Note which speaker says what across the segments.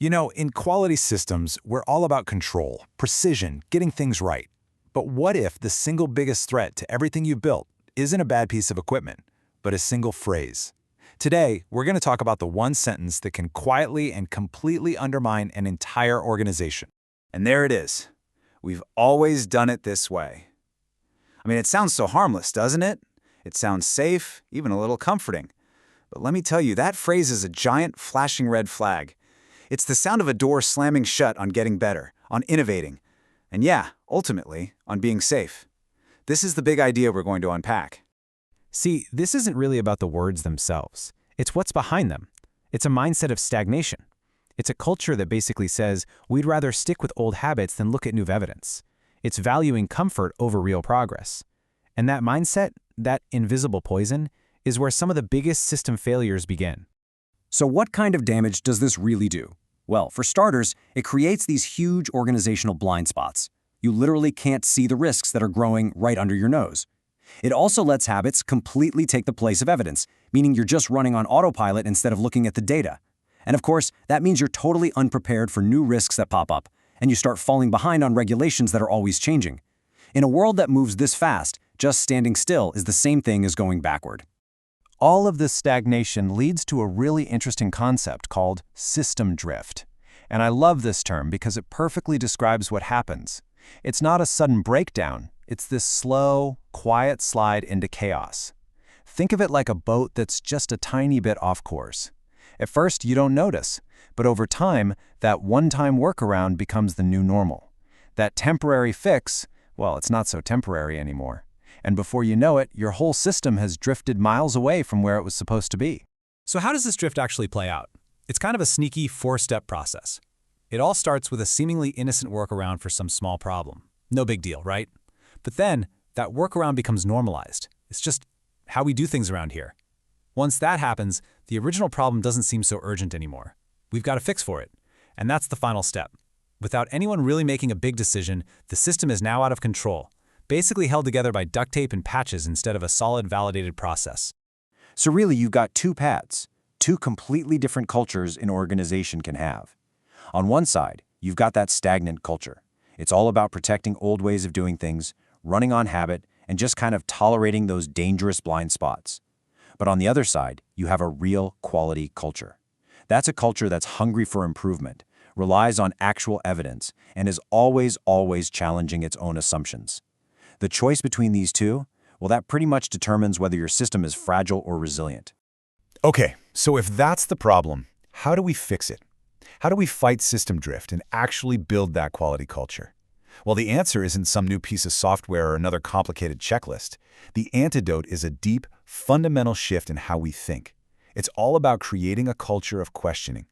Speaker 1: You know, in quality systems, we're all about control, precision, getting things right. But what if the single biggest threat to everything you've built isn't a bad piece of equipment, but a single phrase? Today, we're going to talk about the one sentence that can quietly and completely undermine an entire organization. And there it is. We've always done it this way. I mean, it sounds so harmless, doesn't it? It sounds safe, even a little comforting. But let me tell you, that phrase is a giant flashing red flag. It's the sound of a door slamming shut on getting better, on innovating, and yeah, ultimately, on being safe. This is the big idea we're going to unpack.
Speaker 2: See, this isn't really about the words themselves. It's what's behind them. It's a mindset of stagnation. It's a culture that basically says, we'd rather stick with old habits than look at new evidence. It's valuing comfort over real progress. And that mindset, that invisible poison, is where some of the biggest system failures begin.
Speaker 3: So what kind of damage does this really do? Well, for starters, it creates these huge organizational blind spots. You literally can't see the risks that are growing right under your nose. It also lets habits completely take the place of evidence, meaning you're just running on autopilot instead of looking at the data. And of course, that means you're totally unprepared for new risks that pop up, and you start falling behind on regulations that are always changing. In a world that moves this fast, just standing still is the same thing as going backward.
Speaker 2: All of this stagnation leads to a really interesting concept called system drift. And I love this term because it perfectly describes what happens. It's not a sudden breakdown. It's this slow, quiet slide into chaos. Think of it like a boat that's just a tiny bit off course. At first, you don't notice, but over time, that one-time workaround becomes the new normal. That temporary fix, well, it's not so temporary anymore. And before you know it, your whole system has drifted miles away from where it was supposed to be.
Speaker 1: So how does this drift actually play out? It's kind of a sneaky four-step process. It all starts with a seemingly innocent workaround for some small problem. No big deal, right? But then, that workaround becomes normalized. It's just how we do things around here. Once that happens, the original problem doesn't seem so urgent anymore. We've got a fix for it. And that's the final step. Without anyone really making a big decision, the system is now out of control, basically held together by duct tape and patches instead of a solid, validated process.
Speaker 3: So really, you've got two paths, two completely different cultures an organization can have. On one side, you've got that stagnant culture. It's all about protecting old ways of doing things, running on habit, and just kind of tolerating those dangerous blind spots. But on the other side, you have a real quality culture. That's a culture that's hungry for improvement, relies on actual evidence, and is always challenging its own assumptions. The choice between these two, well, that pretty much determines whether your system is fragile or resilient.
Speaker 1: Okay, so if that's the problem, how do we fix it? How do we fight system drift and actually build that quality culture? Well, the answer isn't some new piece of software or another complicated checklist. The antidote is a deep, fundamental shift in how we think. It's all about creating a culture of questioning.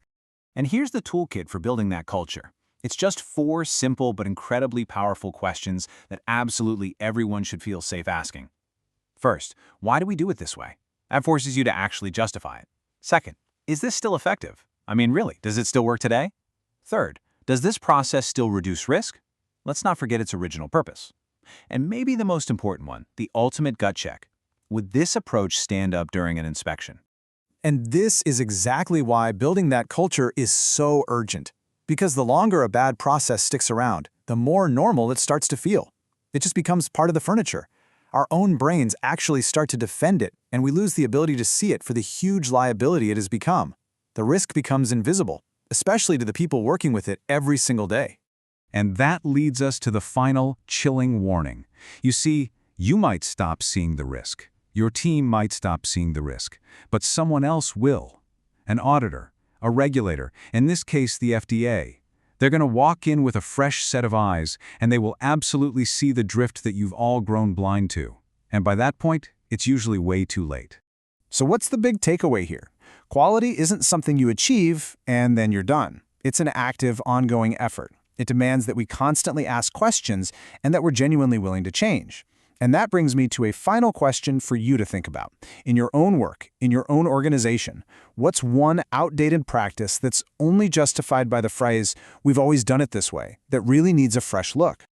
Speaker 4: And here's the toolkit for building that culture. It's just 4 simple but incredibly powerful questions that absolutely everyone should feel safe asking. First, why do we do it this way? That forces you to actually justify it. Second, is this still effective? I mean, really, does it still work today? Third, does this process still reduce risk? Let's not forget its original purpose. And maybe the most important one, the ultimate gut check. Would this approach stand up during an inspection?
Speaker 1: And this is exactly why building that culture is so urgent. Because the longer a bad process sticks around, the more normal it starts to feel. It just becomes part of the furniture. Our own brains actually start to defend it, and we lose the ability to see it for the huge liability it has become. The risk becomes invisible, especially to the people working with it every single day.
Speaker 5: And that leads us to the final, chilling warning. You see, you might stop seeing the risk. Your team might stop seeing the risk, but someone else will. An auditor, a regulator, in this case the FDA. They're going to walk in with a fresh set of eyes, and they will absolutely see the drift that you've all grown blind to. And by that point, it's usually way too late.
Speaker 1: So what's the big takeaway here? Quality isn't something you achieve and then you're done. It's an active, ongoing effort. It demands that we constantly ask questions and that we're genuinely willing to change. And that brings me to a final question for you to think about. In your own work, in your own organization, what's one outdated practice that's only justified by the phrase, "we've always done it this way," that really needs a fresh look?